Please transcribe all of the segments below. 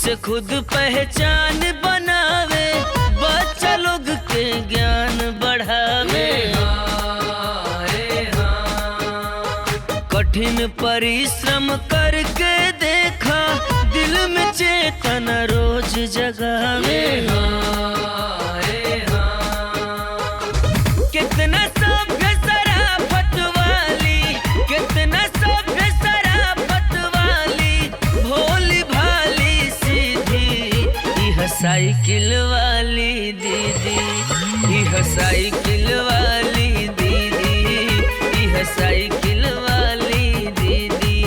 से खुद पहचान बनावे, बच्चा लोग के ज्ञान बढ़ावे। कठिन परिश्रम करके देखा, दिल में चेतना रोज जगावे। कितना सभ्य शराफत वाली, कितना सभ्य शराफत वाली, भोली भाली सीधी, यह साइकिल वाली दीदी, यह साइकिल वाली दीदी, यह साइकिल वाली दीदी।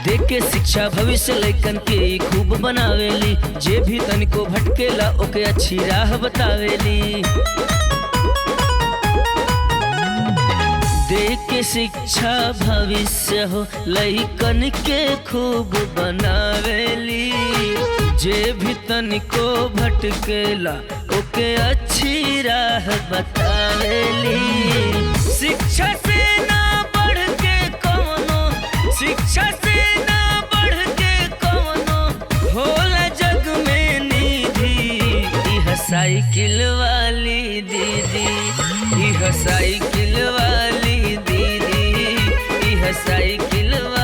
देके शिक्षा भविष्य लइकन के खूब बनावेली, जे भी तनिको भटकेला ओके अच्छी राह बतावेली। देके शिक्षा भविष्य हो लइकन के खूब बनावेली, जे भी तनिको भटकेला ओके अच्छी राह बतावेली। शिक्षा से ना बढ़ के कौनो, शिक्षा से ना बढ़ के कौनो होला जग में निधि, यह साइकिल वाली दीदी, यह साइकिल वाली दीदी, यह साइकिल वाली